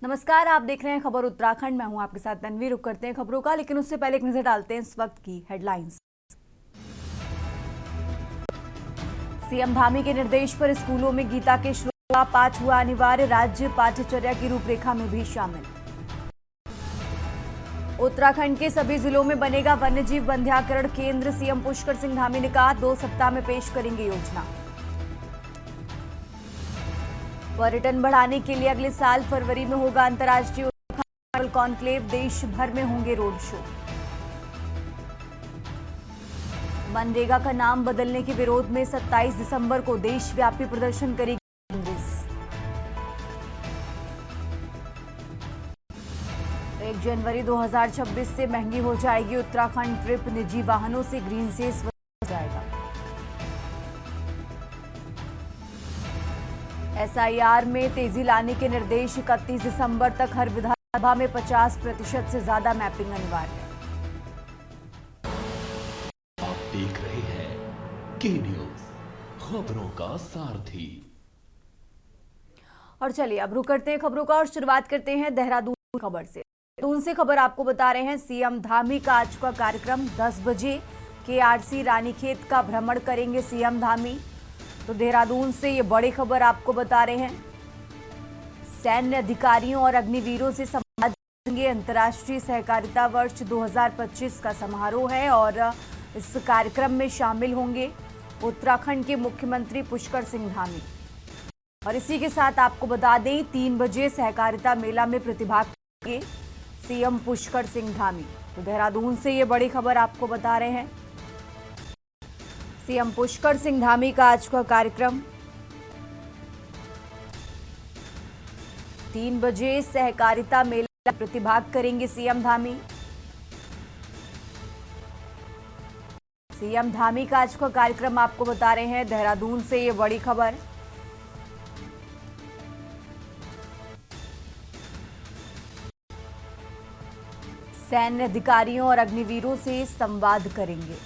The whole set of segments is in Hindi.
नमस्कार, आप देख रहे हैं खबर उत्तराखंड। मैं हूं आपके साथ तन्वी। रुक करते हैं खबरों का, लेकिन उससे पहले एक नजर डालते हैं इस वक्त की हेडलाइंस। सीएम धामी के निर्देश पर स्कूलों में गीता के श्लोक का पाठ हुआ अनिवार्य, राज्य पाठ्यचर्या की रूपरेखा में भी शामिल। उत्तराखंड के सभी जिलों में बनेगा वन्यजीव वंध्याकरण केंद्र, सीएम पुष्कर सिंह धामी ने कहा 2 सप्ताह में पेश करेंगे योजना। पर्यटन बढ़ाने के लिए अगले साल फरवरी में होगा अंतर्राष्ट्रीय उत्तराखंड कॉन्क्लेव, देश भर में होंगे रोड शो। मनरेगा का नाम बदलने के विरोध में 27 दिसंबर को देशव्यापी प्रदर्शन करेगी कांग्रेस। 1 जनवरी 2026 से महंगी हो जाएगी उत्तराखंड ट्रिप, निजी वाहनों से ग्रीन सेस हो जाएगा। एसआईआर में तेजी लाने के निर्देश, 31 दिसंबर तक हर विधानसभा में 50% से ज्यादा मैपिंग अनिवार्य। आप देख रहे हैं के न्यूज, खबरों का सारथी। और चलिए अब रुक करते हैं खबरों का और शुरुआत करते हैं देहरादून खबर से। देहरादून से खबर आपको बता रहे हैं, सीएम धामी का आज का कार्यक्रम 10 बजे केआरसी रानीखेत का भ्रमण करेंगे सीएम धामी। तो देहरादून से ये बड़ी खबर आपको बता रहे हैं। सैन्य अधिकारियों और अग्निवीरों से संवाद करेंगे। अंतर्राष्ट्रीय सहकारिता वर्ष 2025 का समारोह है और इस कार्यक्रम में शामिल होंगे उत्तराखंड के मुख्यमंत्री पुष्कर सिंह धामी। और इसी के साथ आपको बता दें, 3 बजे सहकारिता मेला में प्रतिभाग करेंगे सीएम पुष्कर सिंह धामी। तो देहरादून से ये बड़ी खबर आपको बता रहे हैं। सीएम पुष्कर सिंह धामी का आज का कार्यक्रम 3 बजे सहकारिता मेला में प्रतिभाग करेंगे सीएम धामी। सीएम धामी का आज का कार्यक्रम आपको बता रहे हैं। देहरादून से ये बड़ी खबर। सैन्य अधिकारियों और अग्निवीरों से संवाद करेंगे।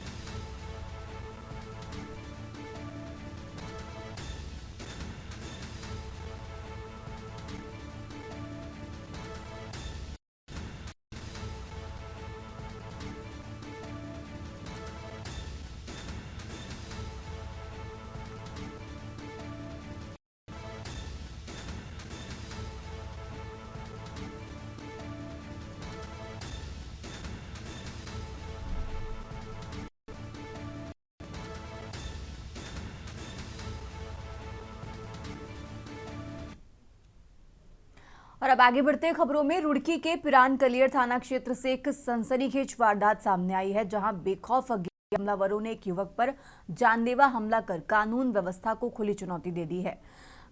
और अब आगे बढ़ते हैं खबरों में। रुड़की के पिरान कलियर थाना क्षेत्र से एक सनसनीखेज वारदात सामने आई है, जहां बेखौफ हमलावरों ने एक युवक पर जानलेवा हमला कर कानून व्यवस्था को खुली चुनौती दे दी है।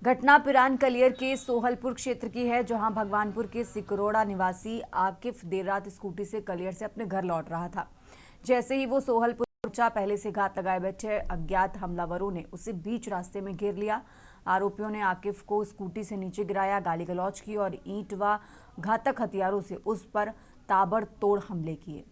घटना पिरान कलियर के सोहलपुर क्षेत्र की है, जहां भगवानपुर के सिकरोड़ा निवासी आकिफ देर रात स्कूटी से कलियर से अपने घर लौट रहा था। जैसे ही वो सोहलपुर पहुंचा, पहले से घात लगाए बैठे अज्ञात हमलावरों ने उसे बीच रास्ते में घेर लिया। आरोपियों ने आकिफ को स्कूटी से नीचे गिराया, गाली गलौज की और ईंट व घातक हथियारों से उस पर ताबड़तोड़ हमले किए।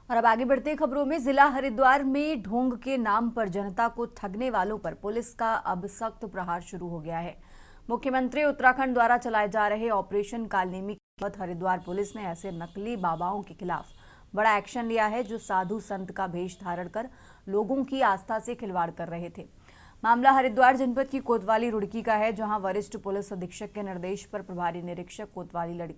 और अब आगे बढ़ते खबरों में। जिला हरिद्वार में ढोंग के नाम पर जनता को ठगने वालों पर पुलिस का अब सख्त प्रहार शुरू हो गया है। मुख्यमंत्री उत्तराखंड द्वारा चलाए जा रहे ऑपरेशन कालनेमी के तहत हरिद्वार पुलिस ने ऐसे नकली बाबाओं के खिलाफ बड़ा एक्शन लिया है, जो साधु संत का भेष धारण कर लोगों की आस्था से खिलवाड़ कर रहे थे। मामला हरिद्वार जनपद की कोतवाली रुड़की का है, जहां वरिष्ठ पुलिस अधीक्षक के निर्देश पर प्रभारी निरीक्षक कोतवाली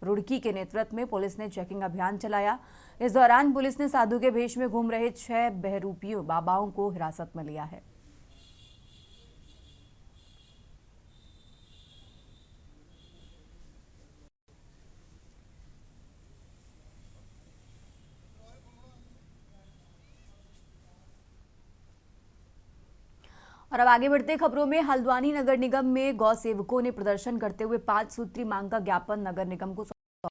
रुड़की के नेतृत्व में पुलिस ने चेकिंग अभियान चलाया। इस दौरान पुलिस ने साधु के भेष में घूम रहे 6 बहरूपियों बाबाओं को हिरासत में लिया है। और अब आगे बढ़ते खबरों में। हल्द्वानी नगर निगम में गौ सेवकों ने प्रदर्शन करते हुए 5 सूत्री मांग का ज्ञापन नगर निगम को सौंपा।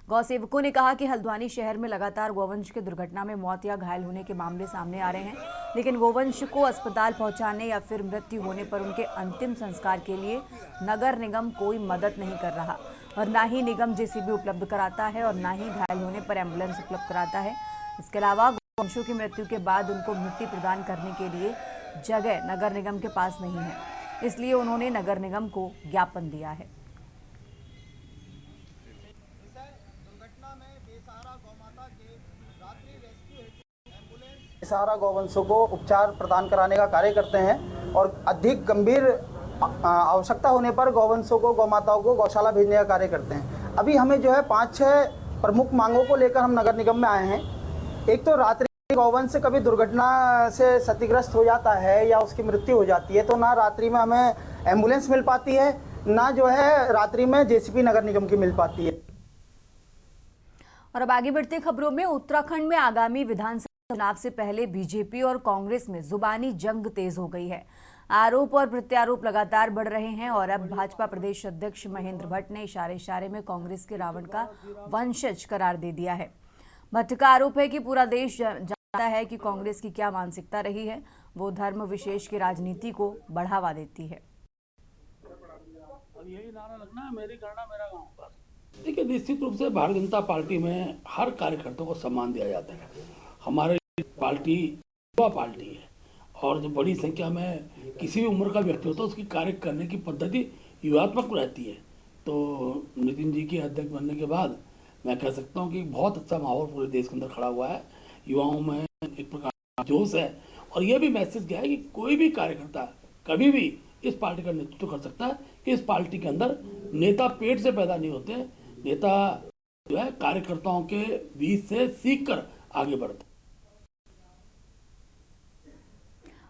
गौ सेवकों ने कहा कि हल्द्वानी शहर में लगातार गौवंश की दुर्घटना में मौत या घायल होने के मामले सामने आ रहे हैं, लेकिन गौवंश को अस्पताल पहुंचाने या फिर मृत्यु होने पर उनके अंतिम संस्कार के लिए नगर निगम कोई मदद नहीं कर रहा और ना ही निगम जेसीबी उपलब्ध कराता है और ना ही घायल होने पर एम्बुलेंस उपलब्ध कराता है। इसके अलावा गौवंशों की मृत्यु के बाद उनको मिट्टी प्रदान करने के लिए जगह नगर निगम के पास नहीं है, इसलिए उन्होंने नगर निगम को ज्ञापन दिया है। बेसहारा गौवंशों को उपचार प्रदान कराने का कार्य करते हैं और अधिक गंभीर आवश्यकता होने पर गौवंशों को, गौमाताओं को गौशाला भेजने का कार्य करते हैं। अभी हमें जो है 5-6 प्रमुख मांगों को लेकर हम नगर निगम में आए हैं। एक तो रात्रि गौवंश कभी दुर्घटना से क्षतिग्रस्त हो जाता है या उसकी मृत्यु हो जाती है, तो ना रात्रि में हमें एम्बुलेंस मिल पाती है, ना जो है रात्रि में जेसीबी नगर निगम की मिल पाती है। और अब आगे बढ़ते खबरों में, उत्तराखंड में आगामी विधानसभा चुनाव से पहले बीजेपी और कांग्रेस में जुबानी जंग तेज हो गई है। आरोप और प्रत्यारोप लगातार बढ़ रहे हैं और अब भाजपा प्रदेश अध्यक्ष महेंद्र भट्ट ने इशारे में कांग्रेस के रावण का वंशज करार दे दिया है। भट्ट का आरोप है कि पूरा देश जानता है कि कांग्रेस की क्या मानसिकता रही है, वो धर्म विशेष की राजनीति को बढ़ावा देती है। यही नारा लगना है, मेरी गणना मेरा गांव। बस देखिए, निश्चित रूप से भारतीय जनता पार्टी में हर कार्यकर्ता को सम्मान दिया जाता है। हमारे पार्टी युवा पार्टी है और जो बड़ी संख्या में किसी भी उम्र का व्यक्ति होता है उसकी कार्य करने की पद्धति युवात्मक रहती है। तो नितिन जी के अध्यक्ष बनने के बाद मैं कह सकता हूँ कि बहुत अच्छा माहौल पूरे देश के अंदर खड़ा हुआ है। युवाओं में एक प्रकार का जोश है और यह भी मैसेज गया है कि कोई भी कार्यकर्ता कभी भी इस पार्टी का नेतृत्व कर सकता है कि इस पार्टी के अंदर नेता पेट से पैदा नहीं होते, नेता जो है कार्यकर्ताओं के बीच से सीख कर आगे बढ़ते।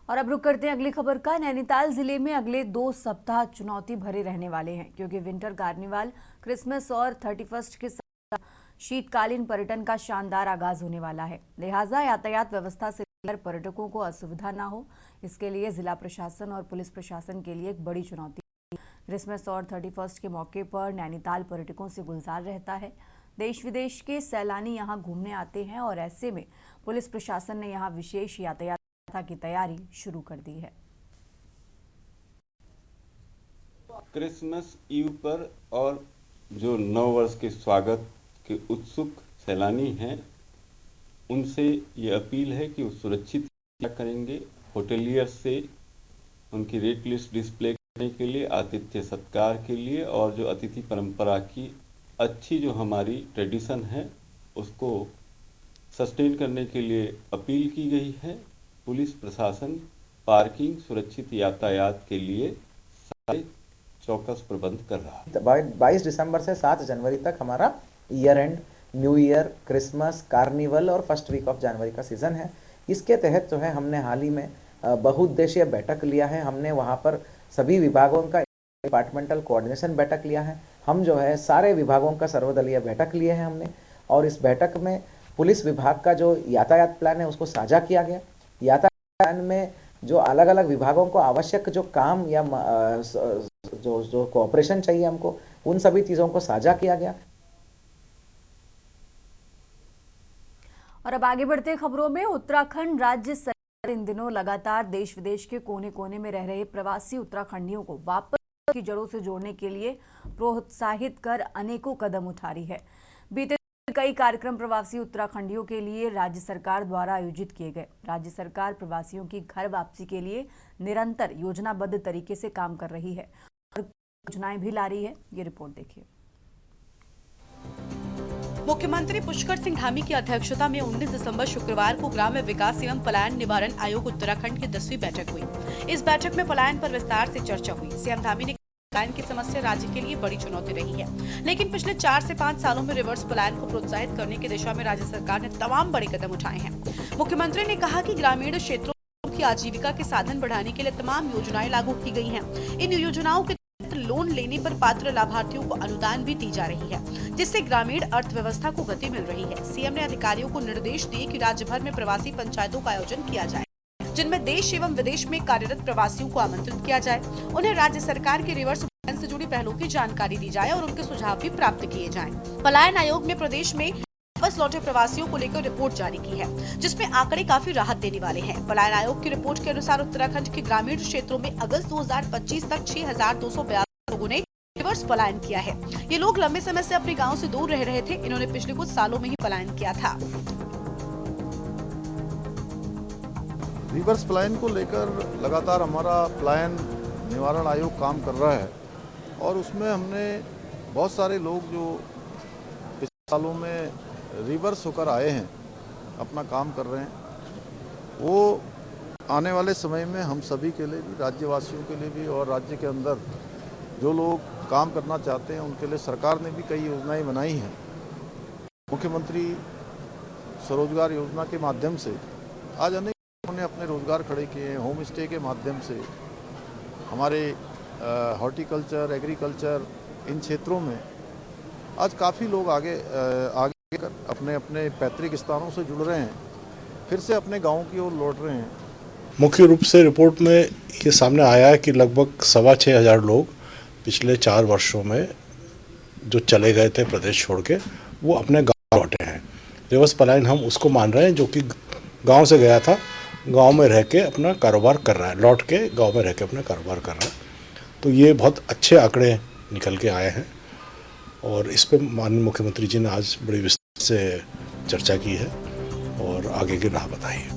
और अब रुक करते हैं अगली खबर का। नैनीताल जिले में अगले 2 सप्ताह चुनौती भरे रहने वाले हैं, क्योंकि विंटर कार्निवाल, क्रिसमस और 31 के साथ शीतकालीन पर्यटन का शानदार आगाज होने वाला है। लिहाजा यातायात व्यवस्था से लेकर पर्यटकों को असुविधा ना हो, इसके लिए जिला प्रशासन और पुलिस प्रशासन के लिए एक बड़ी चुनौती है। क्रिसमस और 31 के मौके पर नैनीताल पर्यटकों से गुलजार रहता है। देश विदेश के सैलानी यहां घूमने आते हैं और ऐसे में पुलिस प्रशासन ने यहां विशेष यातायात की तैयारी शुरू कर दी है। क्रिसमस ईव पर और जो नव वर्ष के स्वागत के उत्सुक सैलानी हैं, उनसे ये अपील है कि वो सुरक्षित यात्रा करेंगे। होटेलियर से उनकी रेट लिस्ट डिस्प्ले करने के लिए, आतिथ्य सत्कार के लिए और जो अतिथि परंपरा की अच्छी जो हमारी ट्रेडिशन है उसको सस्टेन करने के लिए अपील की गई है। पुलिस प्रशासन पार्किंग, सुरक्षित यातायात के लिए सारे चौकस प्रबंध कर रहा है। 22 दिसंबर से 7 जनवरी तक हमारा year and, new year, Christmas, carnival और फर्स्ट वीक ऑफ जनवरी का सीज़न है। इसके तहत जो है हमने हाल ही में बहुउद्देशीय बैठक लिया है। हमने वहाँ पर सभी विभागों का डिपार्टमेंटल कोऑर्डिनेशन बैठक लिया है। हम जो है सारे विभागों का सर्वदलीय बैठक लिए हैं हमने, और इस बैठक में पुलिस विभाग का जो यातायात प्लान है उसको साझा किया गया। यातायात प्लान में जो अलग अलग विभागों को आवश्यक जो काम या जो कोऑपरेशन चाहिए हमको, उन सभी चीज़ों को साझा किया गया। और अब आगे बढ़ते खबरों में, उत्तराखंड राज्य सरकार इन दिनों लगातार देश विदेश के कोने कोने में रह रहे प्रवासी उत्तराखंडियों को वापस की जड़ों से जोड़ने के लिए प्रोत्साहित कर अनेकों कदम उठा रही है। बीते कई कार्यक्रम प्रवासी उत्तराखंडियों के लिए राज्य सरकार द्वारा आयोजित किए गए। राज्य सरकार प्रवासियों की घर वापसी के लिए निरंतर योजनाबद्ध तरीके से काम कर रही है और योजनाएं भी ला रही है। ये रिपोर्ट देखिए। मुख्यमंत्री पुष्कर सिंह धामी की अध्यक्षता में 19 दिसंबर शुक्रवार को ग्राम्य विकास एवं पलायन निवारण आयोग उत्तराखंड की 10वीं बैठक हुई। इस बैठक में पलायन पर विस्तार से चर्चा हुई। सीएम धामी ने पलायन की समस्या राज्य के लिए बड़ी चुनौती रही है, लेकिन पिछले 4 से 5 सालों में रिवर्स पलायन को प्रोत्साहित करने की दिशा में राज्य सरकार ने तमाम बड़े कदम उठाए हैं। मुख्यमंत्री ने कहा कि ग्रामीण क्षेत्रों की आजीविका के साधन बढ़ाने के लिए तमाम योजनाएं लागू की गई हैं। इन योजनाओं के लोन लेने पर पात्र लाभार्थियों को अनुदान भी दी जा रही है, जिससे ग्रामीण अर्थव्यवस्था को गति मिल रही है। सीएम ने अधिकारियों को निर्देश दिए कि राज्य भर में प्रवासी पंचायतों का आयोजन किया जाए, जिनमें देश एवं विदेश में कार्यरत प्रवासियों को आमंत्रित किया जाए। उन्हें राज्य सरकार के रिवर्स से जुड़ी पहलुओं की जानकारी दी जाए और उनके सुझाव भी प्राप्त किए जाएं। पलायन आयोग ने प्रदेश में वापस लौटे प्रवासियों को लेकर रिपोर्ट जारी की है, जिसमें आंकड़े काफी राहत देने वाले हैं। पलायन आयोग की रिपोर्ट के अनुसार उत्तराखंड के ग्रामीण क्षेत्रों में अगस्त 2025 तक 6,282 लोगों ने रिवर्स पलायन किया है। ये लोग लंबे समय से अपने गाँव से दूर रह रहे थे। इन्होंने पिछले कुछ सालों में ही पलायन किया था। रिवर्स पलायन को लेकर लगातार हमारा पलायन निवारण आयोग काम कर रहा है और उसमें हमने बहुत सारे लोग जो पिछले सालों में रिवर्स होकर आए हैं, अपना काम कर रहे हैं, वो आने वाले समय में हम सभी के लिए भी, राज्यवासियों के लिए भी और राज्य के अंदर जो लोग काम करना चाहते हैं उनके लिए सरकार ने भी कई योजनाएं बनाई हैं। मुख्यमंत्री स्वरोजगार योजना के माध्यम से आज अनेक लोगों ने अपने रोजगार खड़े किए हैं। होम स्टे के माध्यम से हमारे हॉर्टिकल्चर, एग्रीकल्चर, इन क्षेत्रों में आज काफ़ी लोग आगे कर अपने अपने पैतृक स्थानों से जुड़ रहे हैं, फिर से अपने गाँव की ओर लौट रहे हैं। मुख्य रूप से रिपोर्ट में ये सामने आया है कि लगभग 6,500 लोग पिछले 4 वर्षों में जो चले गए थे प्रदेश छोड़ के, वो अपने गाँव लौटे हैं। रिवर्स पलायन हम उसको मान रहे हैं जो कि गाँव से गया था, गांव में रह के अपना कारोबार कर रहा है, लौट के गांव में रह के अपना कारोबार कर रहा है। तो ये बहुत अच्छे आंकड़े निकल के आए हैं और इस पे माननीय मुख्यमंत्री जी ने आज बड़ी विस्तार से चर्चा की है और आगे की राह बताई है।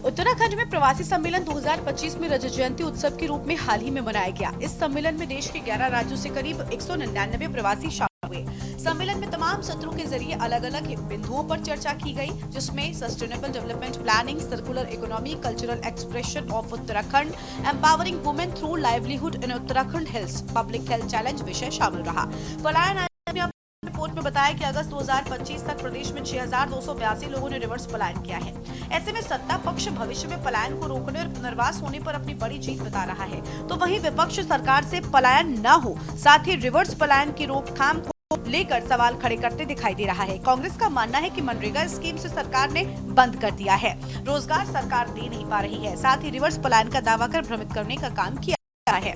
उत्तराखंड में प्रवासी सम्मेलन 2025 में रजत जयंती उत्सव के रूप में हाल ही में मनाया गया। इस सम्मेलन में देश के 11 राज्यों से करीब 199 प्रवासी शामिल हुए। सम्मेलन में तमाम सत्रों के जरिए अलग अलग बिंदुओं पर चर्चा की गई, जिसमें sustainable development planning, circular economy, cultural expression of Uttarakhand, empowering women through livelihood in Uttarakhand hills, public health challenge विषय शामिल रहा। पलायन आयोग ने रिपोर्ट में बताया कि अगस्त 2025 तक प्रदेश में 6,282 लोगों ने रिवर्स पलायन किया है। ऐसे में सत्ता पक्ष भविष्य में पलायन को रोकने और पुनर्वास होने पर अपनी बड़ी जीत बता रहा है, तो वहीं विपक्ष सरकार से पलायन न हो, साथ ही रिवर्स पलायन की रोकथाम को लेकर सवाल खड़े करते दिखाई दे रहा है। कांग्रेस का मानना है कि मनरेगा स्कीम से सरकार ने बंद कर दिया है, रोजगार सरकार दे नहीं पा रही है, साथ ही रिवर्स पलायन का दावा कर भ्रमित करने का काम किया है।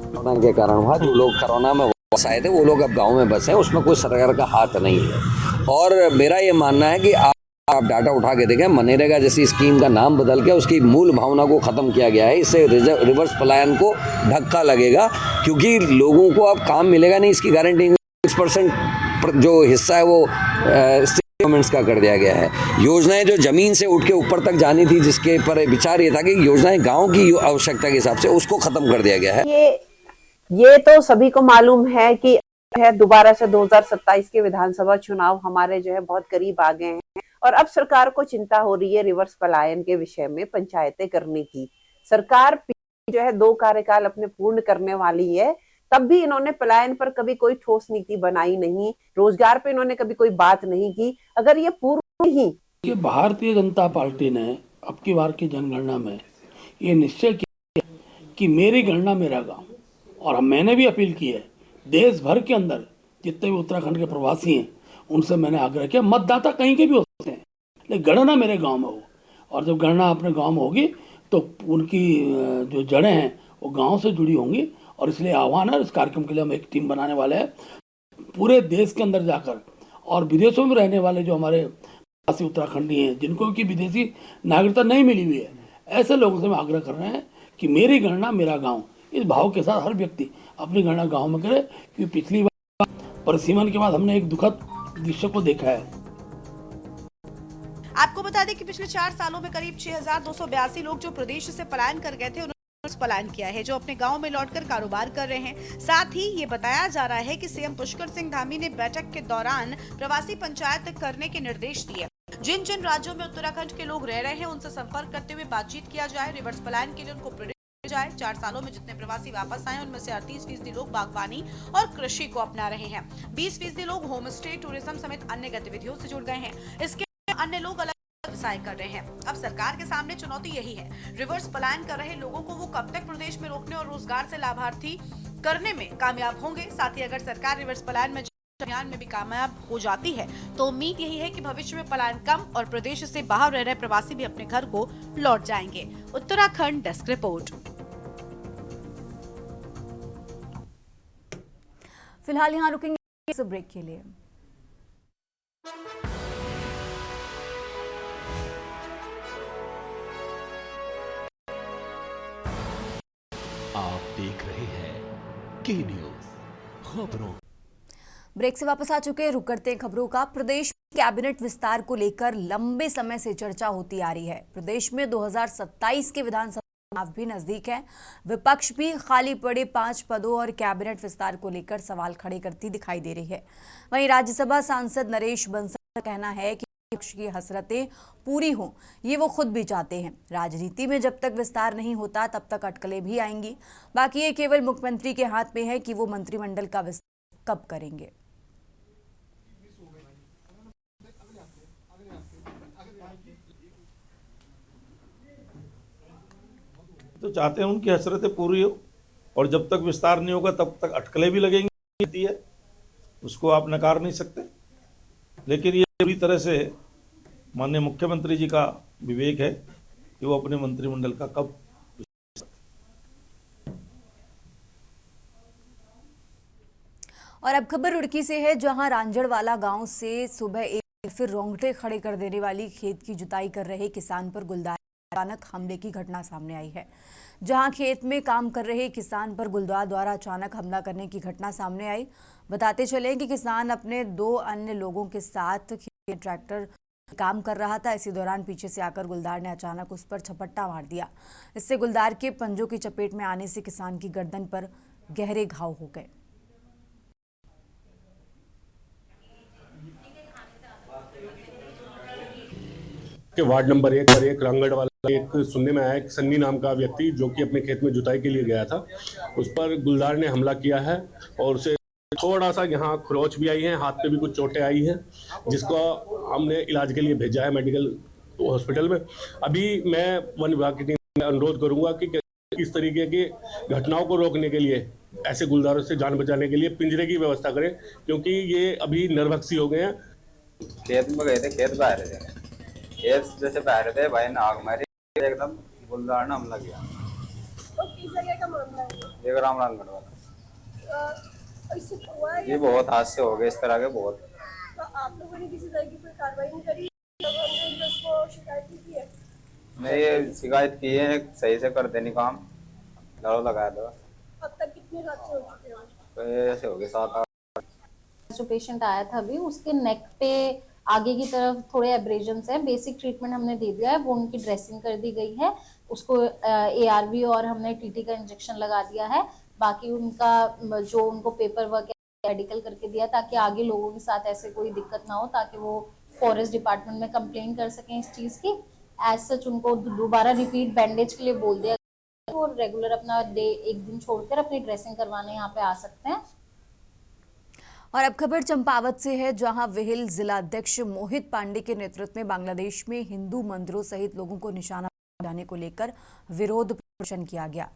कोरोना के कारण हुआ, जो लोग कोरोना में आए थे वो लोग अब गांव में बसे हैं, उसमें कोई सरकार का हाथ नहीं है। और मेरा ये मानना है कि आप डाटा उठा के देखें, मनरेगा जैसी स्कीम का नाम बदल के उसकी मूल भावना को खत्म किया गया है। इससे रिवर्स पलायन को धक्का लगेगा, क्योंकि लोगों को अब काम मिलेगा नहीं, इसकी गारंटी 6% जो हिस्सा है वो गवर्नमेंट्स का कर दिया गया है। योजनाएं जो जमीन से उठ के ऊपर तक जानी थी, जिसके पर विचार ये था कि योजनाएं गाँव की आवश्यकता के हिसाब से, उसको खत्म कर दिया गया है। ये तो सभी को मालूम है कि दोबारा से 2027 के विधानसभा चुनाव हमारे जो है बहुत करीब आ गए हैं और अब सरकार को चिंता हो रही है रिवर्स पलायन के विषय में पंचायतें करने की। सरकार जो है 2 कार्यकाल अपने पूर्ण करने वाली है, तब भी इन्होंने पलायन पर कभी कोई ठोस नीति बनाई नहीं, रोजगार पे इन्होंने कभी कोई बात नहीं की। अगर ये पूर्व ही भारतीय जनता पार्टी ने अब की बार की जनगणना में ये निश्चय किया कि मेरी गणना मेरा गाँव, और मैंने भी अपील की है देश भर के अंदर जितने भी उत्तराखंड के प्रवासी हैं उनसे मैंने आग्रह किया, मतदाता कहीं के भी हो सकते हैं लेकिन गणना मेरे गांव में हो, और जब गणना अपने गांव में होगी तो उनकी जो जड़ें हैं वो गांव से जुड़ी होंगी। और इसलिए आह्वान है, इस कार्यक्रम के लिए हम एक टीम बनाने वाले हैं, पूरे देश के अंदर जाकर और विदेशों में रहने वाले जो हमारे प्रवासी उत्तराखंडी हैं जिनको कि विदेशी नागरिकता नहीं मिली हुई है, ऐसे लोगों से हम आग्रह कर रहे हैं कि मेरी गणना मेरा गाँव, इस भाव के साथ हर व्यक्ति अपनी गणना गांव में करे, क्योंकि पिछली बार परिसीमन के बाद हमने एक दुखद दृश्य को देखा है। आपको बता दें कि पिछले 4 सालों में करीब 6,282 लोग जो प्रदेश से पलायन कर गए थे उन्होंने पलायन किया है, जो अपने गांव में लौटकर कारोबार कर रहे हैं। साथ ही ये बताया जा रहा है कि सीएम पुष्कर सिंह धामी ने बैठक के दौरान प्रवासी पंचायत करने के निर्देश दिए। जिन जिन राज्यों में उत्तराखंड के लोग रह रहे हैं उनसे संपर्क करते हुए बातचीत किया जाए, रिवर्स पलायन के लिए उनको जाए। 4 सालों में जितने प्रवासी वापस आए उनमें से 38% लोग बागवानी और कृषि को अपना रहे हैं, 20% लोग होम स्टे, टूरिज्म समेत अन्य गतिविधियों से जुड़ गए हैं। इसके अन्य लोग अलग व्यवसाय कर रहे हैं। अब सरकार के सामने चुनौती यही है, रिवर्स पलायन कर रहे लोगों को वो कब तक प्रदेश में रोकने और रोजगार से लाभार्थी करने में कामयाब होंगे। साथ ही अगर सरकार रिवर्स पलायन में अभियान में भी कामयाब हो जाती है तो उम्मीद यही है कि भविष्य में पलायन कम और प्रदेश से बाहर रह रहे प्रवासी भी अपने घर को लौट जाएंगे। Uttarakhand desk report. फिलहाल यहाँ रुकेंगे इस ब्रेक के लिए। आप देख रहे हैं के न्यूज खबरों। ब्रेक से वापस आ चुके हैं, रुक करते हैं खबरों का। प्रदेश में कैबिनेट विस्तार को लेकर लंबे समय से चर्चा होती आ रही है। प्रदेश में 2027 के विधानसभा चुनाव भी नजदीक है। विपक्ष भी खाली पड़े 5 पदों और कैबिनेट विस्तार को लेकर सवाल खड़े करती दिखाई दे रही है। वहीं राज्यसभा सांसद नरेश बंसल का कहना है कि विपक्ष की हसरतें पूरी हों, ये वो खुद भी चाहते हैं। राजनीति में जब तक विस्तार नहीं होता तब तक अटकलें भी आएंगी। बाकी ये केवल मुख्यमंत्री के हाथ में है कि वो मंत्रिमंडल का विस्तार कब करेंगे। तो चाहते हैं उनकी हसरतें पूरी हो और जब तक विस्तार नहीं होगा तब तक अटकलें भी लगेंगी, है उसको आप नकार नहीं सकते। लेकिन ये पूरी तरह से माननीय मुख्यमंत्री जी का विवेक है कि वो अपने मंत्रिमंडल का कब। और अब खबर रुड़की से है, जहां रांजड़वाला गांव से सुबह एक फिर रोंगटे खड़े कर देने वाली खेत की जुताई कर रहे किसान पर गुलदार अचानक हमले की घटना सामने आई है। जहां खेत में काम कर रहे किसान पर गुलदार द्वारा अचानक हमला करने की घटना सामने आई। बताते चले कि किसान अपने 2 अन्य लोगों के साथ ट्रैक्टर काम कर रहा था। इसी दौरान पीछे से आकर गुलदार ने अचानक उस पर झपट्टा मार दिया। इससे गुलदार के पंजों की चपेट में आने से किसान की गर्दन पर गहरे घाव हो गए। के वार्ड नंबर 1 पर एक रांगड़ वाला एक सुनने में आया कि सन्नी नाम का व्यक्ति जो कि अपने खेत में जुताई के लिए गया था, उस पर गुलदार ने हमला किया है और उसे थोड़ा सा यहाँ खरोच भी आई है, हाथ पे भी कुछ चोटें आई हैं, जिसको हमने इलाज के लिए भेजा है मेडिकल हॉस्पिटल में। अभी मैं वन विभाग की टीम से अनुरोध करूंगा कि इस तरीके की घटनाओं को रोकने के लिए, ऐसे गुलदारों से जान बचाने के लिए पिंजरे की व्यवस्था करें, क्योंकि ये अभी निर्भक्षी हो गए हैं। खेत में गए थे, खेत बाहर थे, खेत जैसे बाहर थे भाई नाग मारी, एकदम गुलदार ने हमला किया। तो किस जगह का मामला है? ये रामगढ़ वाला। ये बहुत हादसे हो गए इस तरह के बहुत। तो आप लोगों ने किसी तरह की कोई कार्रवाई नहीं करी? उसको शिकायत की है? नहीं, शिकायत की है, सही से कर देनी काम, लड़ो लगाया था। अब तक कितने हादसे हो चुके हैं? तो ऐसे हो गए 7-8। जो पेशेंट आया था अभी, उसके नेक पे आगे की तरफ थोड़े एब्रेजन्स है। बेसिक ट्रीटमेंट हमने दे दिया है, वो उनकी ड्रेसिंग कर दी गई है, उसको ARV और हमने TT का इंजेक्शन लगा दिया है। बाकी उनका जो उनको पेपर वर्क मेडिकल करके दिया ताकि आगे लोगों के साथ ऐसे कोई दिक्कत ना हो, ताकि वो फॉरेस्ट डिपार्टमेंट में कंप्लेन कर सकें इस चीज़ की। एज सच उनको दोबारा रिपीट बैंडेज के लिए बोल दिया और रेगुलर अपना एक दिन छोड़कर अपनी ड्रेसिंग करवाने यहाँ पे आ सकते हैं। और अब खबर चंपावत से है, जहां विहिल जिलाध्यक्ष मोहित पांडे के नेतृत्व में बांग्लादेश में हिंदू मंदिरों सहित लोगों को निशाना बनाने को लेकर विरोध प्रदर्शन किया गया।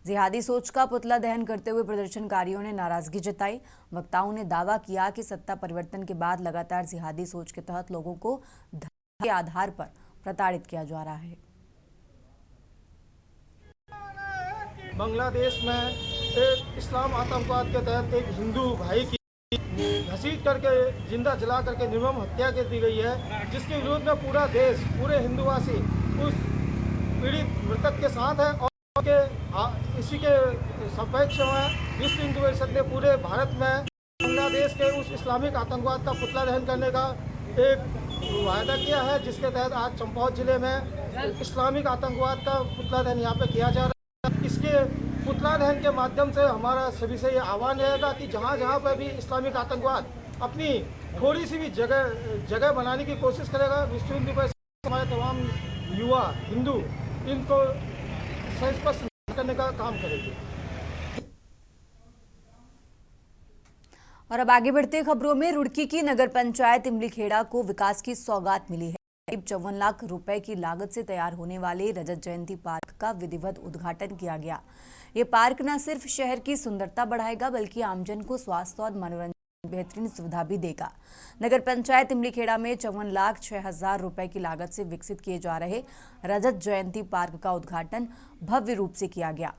जिहादी सोच का पुतला दहन करते हुए प्रदर्शनकारियों ने नाराजगी जताई। वक्ताओं ने दावा किया कि सत्ता परिवर्तन के बाद लगातार जिहादी सोच के तहत लोगों को धर्म के आधार पर प्रताड़ित किया जा रहा है। बांग्लादेश में एक इस्लाम आतंकवाद के तहत एक हिंदू भाई की घसीट करके जिंदा जला करके निर्मम हत्या कर दी गई है, जिसके विरोध में पूरा देश, पूरे हिंदुवासी उस पीड़ित मृतक के साथ है। और इसी के सपेक्ष में विश्व हिंदू परिषद ने पूरे भारत में बांग्लादेश के उस इस्लामिक आतंकवाद का पुतला दहन करने का एक वायदा किया है, जिसके तहत आज चंपावत जिले में इस्लामिक आतंकवाद का पुतला दहन यहाँ पे किया जा रहा है। इसके पुतला दहन के माध्यम से हमारा सभी से ये आह्वान रहेगा कि जहाँ जहाँ पर भी इस्लामिक आतंकवाद अपनी थोड़ी सी भी जगह बनाने की कोशिश करेगा, विश्व हिंदू परिषद हमारे तमाम युवा हिंदू इनको स्पष्ट करने का काम करेगी। और अब आगे बढ़ते खबरों में, रुड़की की नगर पंचायत इमलीखेड़ा को विकास की सौगात मिली है। करीब 54 लाख रुपए की लागत से तैयार होने वाले रजत जयंती पार्क का विधिवत उद्घाटन किया गया। ये पार्क न सिर्फ शहर की सुंदरता बढ़ाएगा, बल्कि आमजन को स्वास्थ्य और मनोरंजन बेहतरीन सुविधा भी देगा। नगर पंचायत इमलीखेड़ा में 54,06,000 रुपए की लागत से विकसित किए जा रहे रजत जयंती पार्क का उद्घाटन भव्य रूप से किया गया।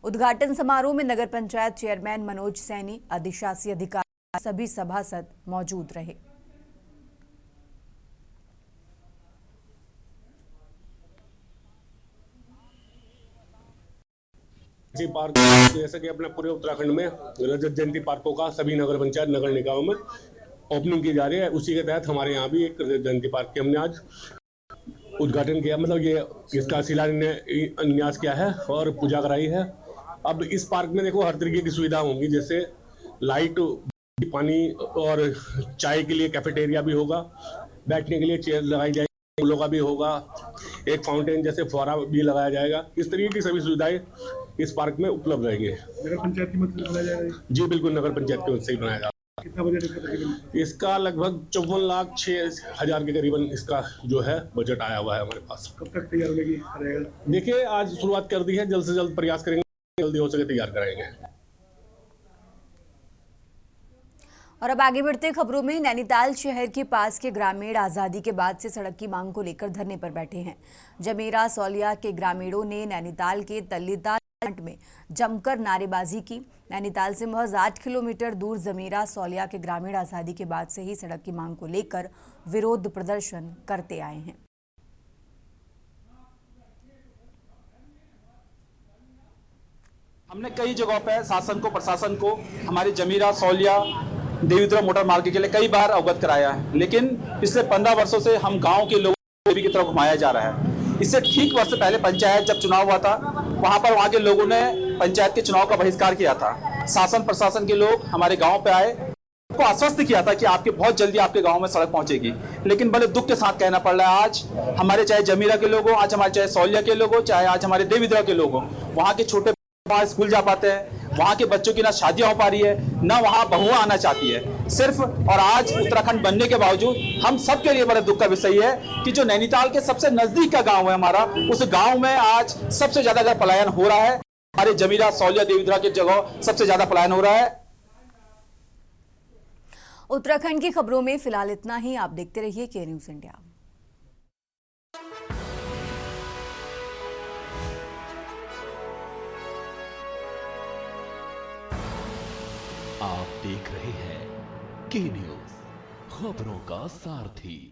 उद्घाटन समारोह में नगर पंचायत चेयरमैन मनोज सैनी, अधिशासी अधिकारी, सभी सभासद मौजूद रहे। पार्क जैसे कि अपने पूरे उत्तराखंड में रजत जयंती पार्कों का सभी नगर पंचायत नगर निकायों में ओपनिंग की जा रही है। उसी के तहत हमारे यहाँ भी एक रजत जयंती पार्क की हमने आज उद्घाटन किया, मतलब ये इसका शिलान्यास किया है और पूजा कराई है। अब इस पार्क में देखो हर तरीके की सुविधा होंगी, जैसे लाइट, पानी और चाय के लिए कैफेटेरिया भी होगा, बैठने के लिए चेयर लगाई जाएगी, फूलों का भी होगा, एक फाउंटेन जैसे फुहारा भी लगाया जाएगा। इस तरीके की सभी सुविधाएं इस पार्क में उपलब्ध रहेंगे। नगर पंचायत की मदद से बनाया जाएगा? जी बिल्कुल, नगर पंचायत की मदद से ही बनाया जाएगा। कितना बजट इसका तकरीबन? इसका लगभग 54,06,000 के करीबन इसका जो है बजट आया हुआ है हमारे पास। कब तक तैयार रहेगा? देखिए आज शुरुआत कर दी है, जल्द से जल्द प्रयास करेंगे, जल्दी हो सके तैयार कराएंगे। और अब आगे बढ़ते खबरों में, नैनीताल शहर के पास के ग्रामीण आज़ादी के बाद से सड़क की मांग को लेकर धरने पर बैठे हैं। जमीरा सौलिया के ग्रामीणों ने नैनीताल के तल्लीताल में जमकर नारेबाजी की। नैनीताल से महज 8 किलोमीटर दूर जमीरा सौलिया के ग्रामीण आज़ादी के बाद से ही सड़क की मांग को लेकर विरोध प्रदर्शन करते आए हैं। हमने कई जगहों पर शासन को, प्रशासन को हमारी जमीरा सौलिया देवीद्रा मोटर मार्ग के लिए कई बार अवगत कराया है, लेकिन पिछले 15 वर्षों से हम गांव के लोगों की तरफ घुमाया जा रहा है। इससे ठीक वर्ष पहले पंचायत जब चुनाव हुआ था, वहां के लोगों ने पंचायत के चुनाव का बहिष्कार किया था। शासन प्रशासन के लोग हमारे गांव पे आए, को आश्वस्त किया था कि आपके बहुत जल्दी आपके गांव में सड़क पहुंचेगी, लेकिन बड़े दुख के साथ कहना पड़ रहा है आज हमारे चाहे जमीरा के लोग हो, आज हमारे चाहे सौलिया के लोग हो, चाहे आज हमारे देवीद्रा के लोग हो, वहाँ के छोटे स्कूल जा पाते हैं, वहाँ के बच्चों की ना शादियां हो पा रही है, ना वहाँ बहुआ आना चाहती है सिर्फ। और आज उत्तराखंड बनने के बावजूद हम सबके लिए बड़े दुख का विषय है कि जो नैनीताल के सबसे नजदीक का गांव है हमारा, उस गांव में आज सबसे ज्यादा अगर पलायन हो रहा है, हमारे जमीरा सौलिया देवीद्रा की जगह सबसे ज्यादा पलायन हो रहा है। उत्तराखंड की खबरों में फिलहाल इतना ही। आप देखते रहिए के न्यूज़ इंडिया। आप देख रहे हैं के न्यूज़, खबरों का सारथी।